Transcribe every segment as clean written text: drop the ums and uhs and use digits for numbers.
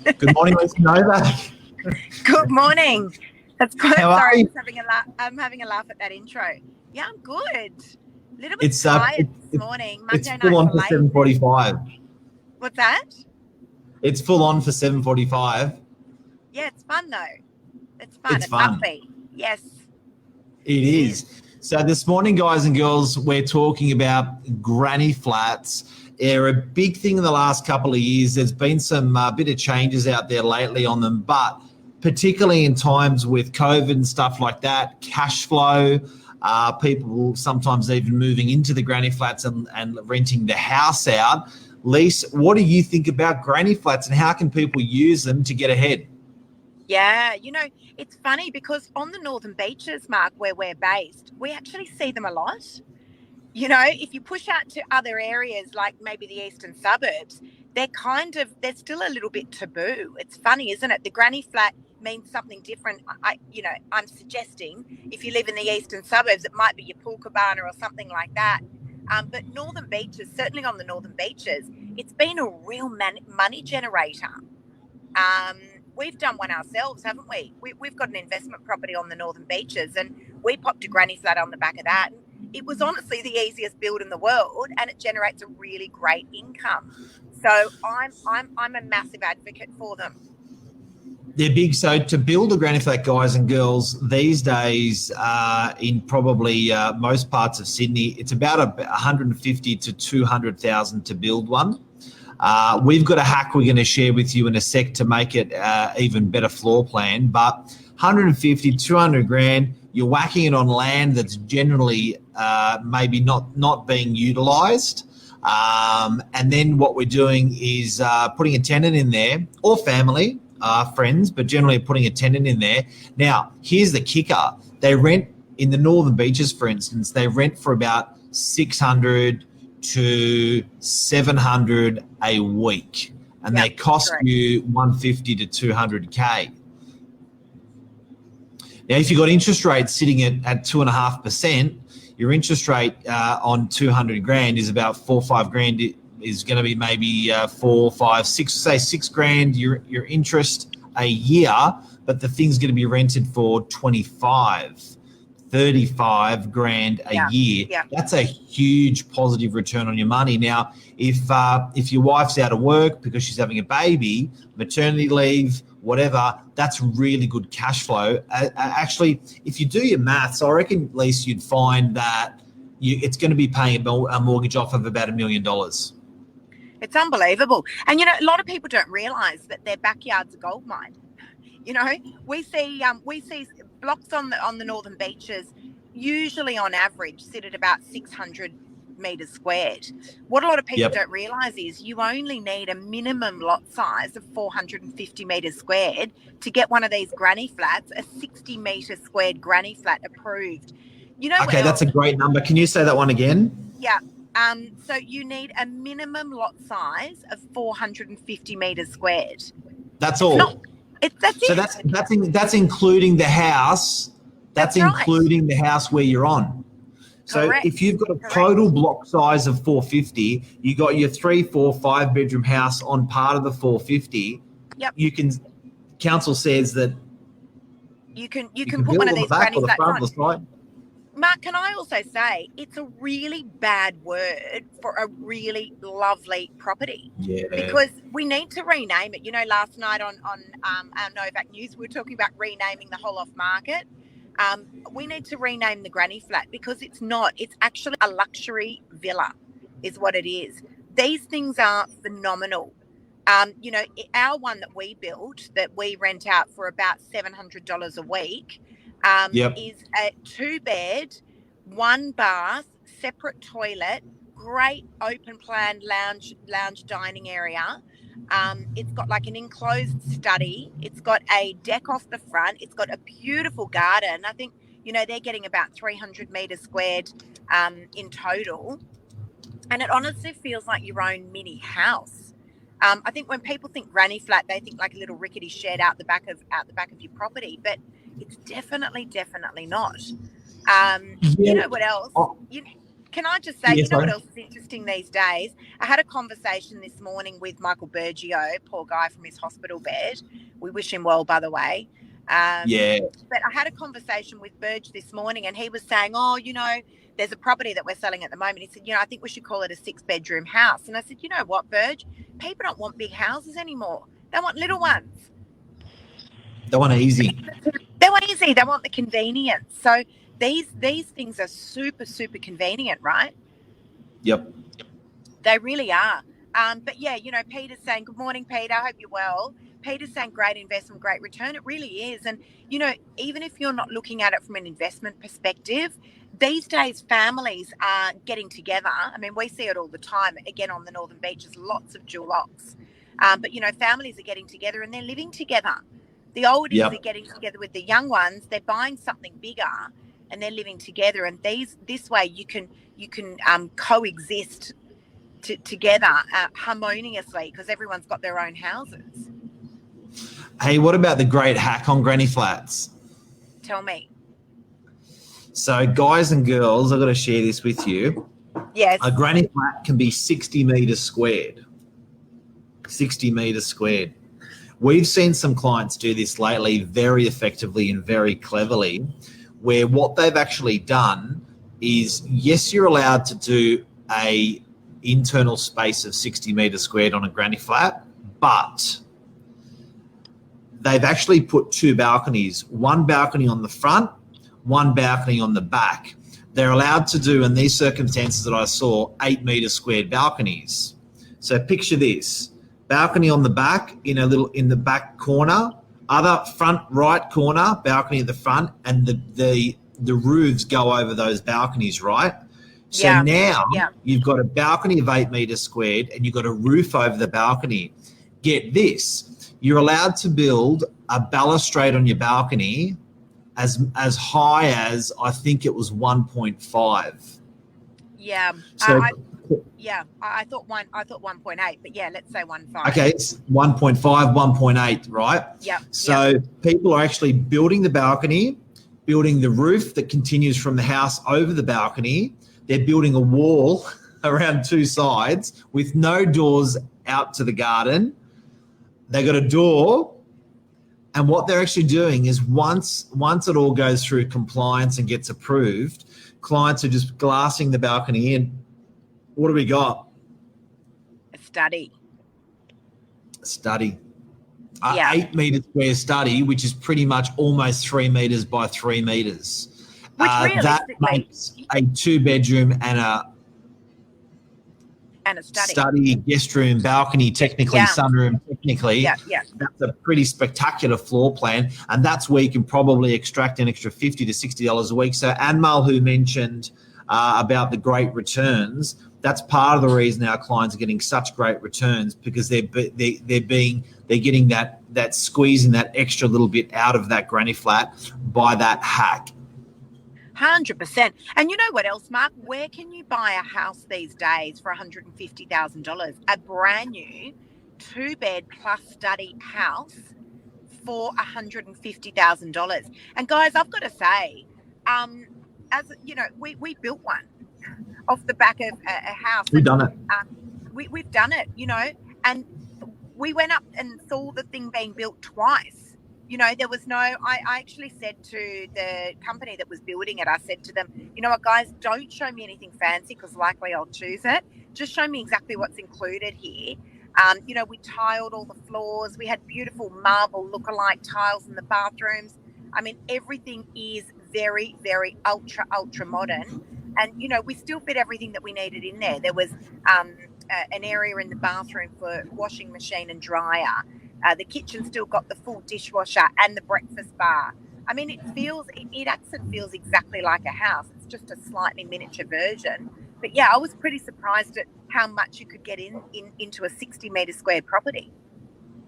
Good morning, Lisa Novak. Good morning. That's good. How are Sorry, you? I'm having a laugh at that intro. Yeah, I'm good. A little bit It's tired this morning. it's Monday full night on for for late. 7:45. What's that? It's full on for 7:45. Yeah, it's fun though. It's fun. It's It's fun. upbeat. Yes. It is. So this morning, guys and girls, we're talking about granny flats. They're a big thing in the last couple of years. There's been some bit of changes out there lately on them, but particularly in times with COVID and stuff like that, cash flow, people sometimes even moving into the granny flats and renting the house out. Lise, what do you think about granny flats and how can people use them to get ahead? Yeah, it's funny because on the Northern Beaches, Mark, where we're based, we actually see them a lot. If you push out to other areas like maybe the eastern suburbs, they're still a little bit taboo. It's funny, isn't it? The granny flat means something different. I'm suggesting if you live in the eastern suburbs, it might be your pool cabana or something like that. But Northern Beaches, certainly on the Northern Beaches, it's been a real money generator. We've done one ourselves, haven't we? We've got an investment property on the Northern Beaches and we popped a granny flat on the back of that. It was honestly the easiest build in the world and it generates a really great income. So I'm a massive advocate for them. They're big. So to build a granny flat, guys and girls, these days in probably most parts of Sydney, it's about 150 to 200,000 to build one. We've got a hack we're going to share with you in a sec to make it even better floor plan. But 150, 200 grand, you're whacking it on land that's generally maybe not being utilised. And then what we're doing is putting a tenant in there or family, friends, but generally putting a tenant in there. Now, here's the kicker. They rent in the Northern Beaches, for instance, they rent for about 600 to 700 a week, and they cost you 150 to 200K. Now, if you've got interest rates sitting at 2.5%, your interest rate on 200 grand is about 4 or 5 grand. It is going to be maybe 4, 5, 6, say 6 grand your interest a year, but the thing's going to be rented for 25. 35 grand a year. Yeah. That's a huge positive return on your money. Now, if your wife's out of work because she's having a baby, maternity leave, whatever, that's really good cash flow. Actually, if you do your maths, I reckon at least you'd find that it's going to be paying a mortgage off of about $1 million. It's unbelievable. And, a lot of people don't realise that their backyard's a gold mine. We see blocks on the Northern Beaches usually on average sit at about 600 metres squared. What a lot of people don't realise is you only need a minimum lot size of 450 metres squared to get one of these granny flats, a 60 metre squared granny flat approved. Okay, that's a great number. Can you say that one again? Yeah. So you need a minimum lot size of 450 metres squared. That's all. That's so it. that's including the house. That's including the house where you're on. So Correct. If you've got a total block size of 450, you got your 3, 4, 5 bedroom house on part of the 450. Yep. You can. Council says that you can put one of these granny flats on. The side. Mark, can I also say it's a really bad word for a really lovely property? Yeah. Because we need to rename it. Last night on our Novak News, we were talking about renaming the whole off market. We need to rename the granny flat because it's not. It's actually a luxury villa is what it is. These things are phenomenal. Our one that we built that we rent out for about $700 a week is a 2-bed, 1 bath, separate toilet, great open plan lounge dining area. It's got like an enclosed study. It's got a deck off the front. It's got a beautiful garden. I think, they're getting about 300 metres squared in total. And it honestly feels like your own mini house. I think when people think granny flat, they think like a little rickety shed out the back of your property, but it's definitely not. You know what else? Can I just say, you know what else is interesting these days? I had a conversation this morning with Michael Bergio, poor guy from his hospital bed. We wish him well, by the way. Yeah. But I had a conversation with Berge this morning, and he was saying, oh, you know, there's a property that we're selling at the moment. He said, you know, I think we should call it a 6-bedroom house. And I said, you know what, Berge? People don't want big houses anymore. They want little ones. They want easy. They want easy. They want the convenience. So these things are super, super convenient, right? Yep. They really are. But yeah, you know, Peter's saying, good morning, Peter. I hope you're well. Peter's saying great investment, great return. It really is. And, you know, even if you're not looking at it from an investment perspective, these days families are getting together. I mean, we see it all the time. Again, on the Northern Beaches, lots of dual locks. But, you know, families are getting together and they're living together. The oldies are getting together with the young ones. They're buying something bigger and they're living together. And this way you can coexist together harmoniously because everyone's got their own houses. Hey, what about the great hack on granny flats? Tell me. So, guys and girls, I've got to share this with you. Yes. A granny flat can be 60 metres squared. 60 metres squared. We've seen some clients do this lately very effectively and very cleverly, where what they've actually done is, yes, you're allowed to do a internal space of 60 metres squared on a granny flat, but they've actually put 2 balconies, one balcony on the front, one balcony on the back. They're allowed to do, in these circumstances that I saw, 8 metre squared balconies. So picture this. Balcony on the back, in the back corner, other front right corner, balcony at the front, and the roofs go over those balconies, right? So now you've got a balcony of 8 metres squared and you've got a roof over the balcony. Get this, you're allowed to build a balustrade on your balcony as high as, I think it was 1.5. Yeah. So I thought 1.8, but yeah, let's say 1.5. Okay, it's 1.5, 1.8, right? Yeah. So people are actually building the balcony, building the roof that continues from the house over the balcony. They're building a wall around 2 sides with no doors out to the garden. They got a door, and what they're actually doing is once it all goes through compliance and gets approved, clients are just glassing the balcony in. What do we got? A study. An 8 metre square study, which is pretty much almost 3 metres by 3 metres. Which that makes a 2-bedroom and a study, guest room, balcony, technically, sunroom, technically. Yeah. That's a pretty spectacular floor plan, and that's where you can probably extract an extra $50 to $60 a week. So Anmal, who mentioned about the great returns, that's part of the reason our clients are getting such great returns, because they're getting that squeezing that extra little bit out of that granny flat by that hack. 100%. And you know what else, Mark? Where can you buy a house these days for $150,000? A brand new 2-bed plus study house for $150,000. And guys, I've got to say, as you know, we built one off the back of a house. We've done it. We've done it, you know, and we went up and saw the thing being built twice. You know, there was I actually said to the company that was building it, I said to them, you know what, guys, don't show me anything fancy because likely I'll choose it. Just show me exactly what's included here. You know, we tiled all the floors. We had beautiful marble lookalike tiles in the bathrooms. I mean, everything is very, very ultra modern. And, you know, we still fit everything that we needed in there. There was an area in the bathroom for washing machine and dryer. The kitchen still got the full dishwasher and the breakfast bar. I mean, it actually feels exactly like a house. It's just a slightly miniature version. But yeah, I was pretty surprised at how much you could get into a 60 metre squared property.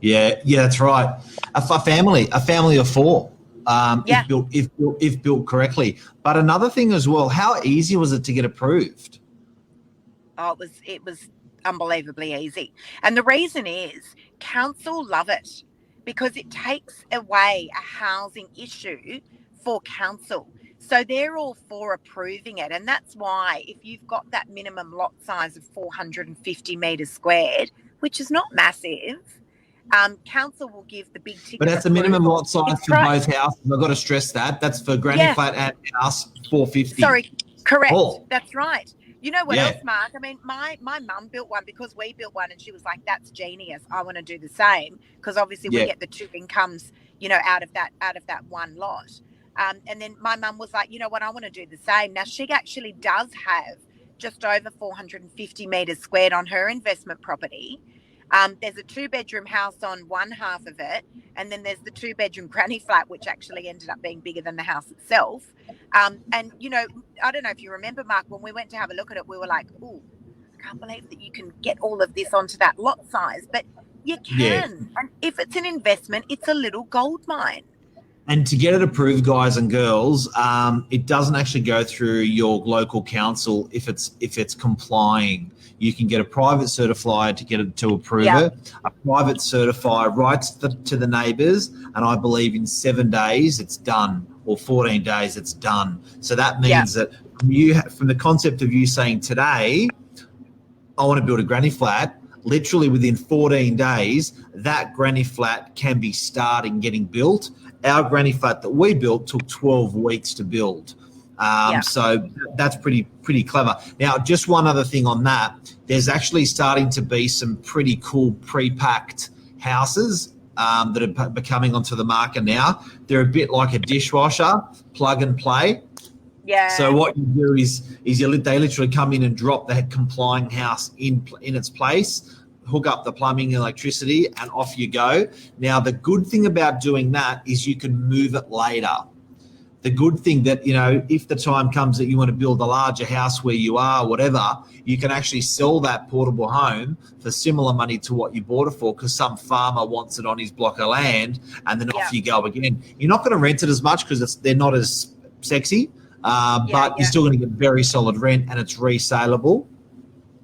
Yeah, that's right. A family of 4. If built correctly. But another thing as well, how easy was it to get approved? Oh, it was unbelievably easy. And the reason is council love it because it takes away a housing issue for council. So they're all for approving it. And that's why if you've got that minimum lot size of 450 metres squared, which is not massive, council will give the big ticket But that's the minimum approval. lot size It's for both houses. I've got to stress that. That's for granny flat and house, 450. Sorry, correct. Oh. That's right. You know what Yeah. else, Mark? I mean, my mum built one because we built one, and she was like, "That's genius. I want to do the same," because obviously we get the two incomes, you know, out of that one lot. And then my mum was like, "You know what? I want to do the same." Now she actually does have just over 450 metres squared on her investment property. There's a 2-bedroom house on one half of it, and then there's the 2-bedroom granny flat, which actually ended up being bigger than the house itself. And, you know, I don't know if you remember, Mark, when we went to have a look at it, we were like, "Oh, I can't believe that you can get all of this onto that lot size." But you can. Yeah. And if it's an investment, it's a little gold mine. And to get it approved, guys and girls, it doesn't actually go through your local council if it's complying. You can get a private certifier to get it to approve it. A private certifier writes to the neighbours, and I believe in 7 days it's done, or 14 days it's done. So that means that from the concept of you saying today, I want to build a granny flat, literally within 14 days, that granny flat can be starting getting built. Our granny flat that we built took 12 weeks to build. So that's pretty clever. Now, just one other thing on that, there's actually starting to be some pretty cool pre-packed houses that are becoming onto the market now. They're a bit like a dishwasher, plug and play. Yeah. So what you do is they literally come in and drop the complying house in its place, hook up the plumbing, electricity, and off you go. Now, the good thing about doing that is you can move it later. The good thing that, you know, if the time comes that you want to build a larger house where you are, whatever, you can actually sell that portable home for similar money to what you bought it for, because some farmer wants it on his block of land, and then off you go again. You're not going to rent it as much because they're not as sexy, but you're still going to get very solid rent, and it's resaleable.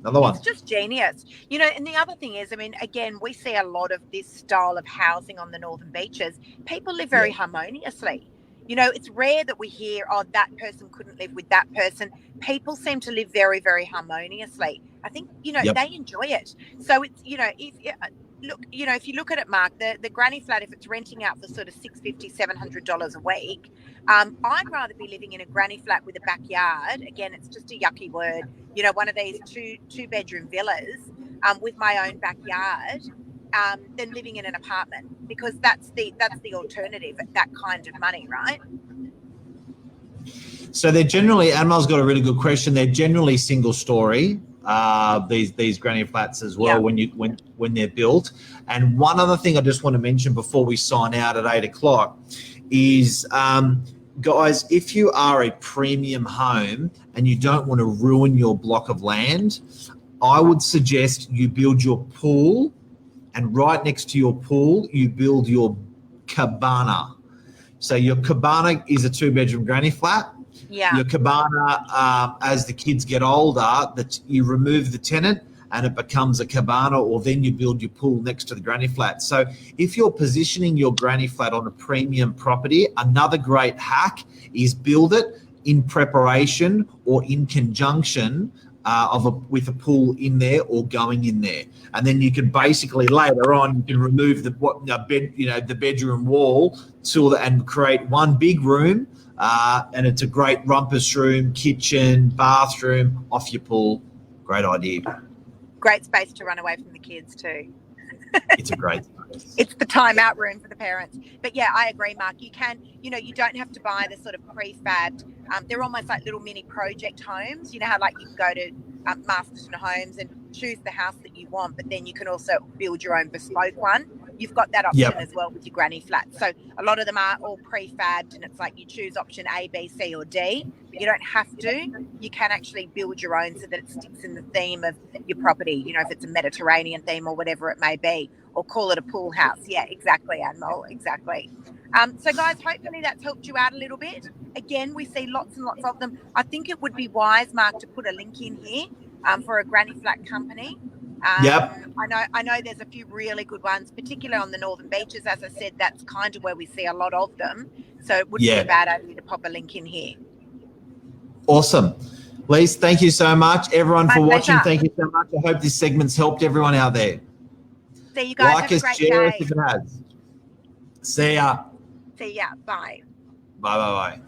Another one. It's just genius. You know, and the other thing is, I mean, again, we see a lot of this style of housing on the northern beaches. People live very harmoniously. You know, it's rare that we hear, "Oh, that person couldn't live with that person." People seem to live very, very harmoniously. I think, you know, they enjoy it. So it's, you know, if you look at it, Mark, the granny flat, if it's renting out for sort of $650, $700 a week, I'd rather be living in a granny flat with a backyard. Again, it's just a yucky word. You know, one of these two-bedroom villas with my own backyard, than living in an apartment, because that's the alternative at that kind of money, right? So they're generally, Amal's got a really good question. They're generally single story, these granny flats as well when they're built. And one other thing I just want to mention before we sign out at 8:00 is, guys, if you are a premium home and you don't want to ruin your block of land, I would suggest you build your pool, and right next to your pool, you build your cabana. So your cabana is a 2-bedroom granny flat. Yeah. Your cabana, as the kids get older, that you remove the tenant and it becomes a cabana, or then you build your pool next to the granny flat. So if you're positioning your granny flat on a premium property, another great hack is build it in preparation or in conjunction with a pool in there or going in there, and then you can basically later on you can remove the bedroom wall and create one big room, and it's a great rumpus room, kitchen, bathroom off your pool. Great idea. Great space to run away from the kids too. It's a great space. It's the timeout room for the parents. But yeah, I agree, Mark. You can, you know, you don't have to buy the sort of prefabbed. They're almost like little mini project homes. You know how like you can go to Masterton Homes and choose the house that you want, but then you can also build your own bespoke one. You've got that option as well with your granny flat. So a lot of them are all prefabbed, and it's like you choose option A, B, C, or D. But you don't have to. You can actually build your own so that it sticks in the theme of your property. You know, if it's a Mediterranean theme or whatever it may be, or call it a pool house. Yeah, exactly, Anmol, exactly. So guys, hopefully that's helped you out a little bit. Again, we see lots and lots of them. I think it would be wise, Mark, to put a link in here for a granny flat company. I know there's a few really good ones, particularly on the northern beaches. As I said, that's kind of where we see a lot of them. So it wouldn't be a bad idea to pop a link in here. Awesome. Lise, thank you so much. Everyone My for watching, pleasure. thank you so much. I hope this segment's helped everyone out there. See you guys. Like Have a us, great share us day. if it has. See ya. See ya. Bye. Bye, bye, bye.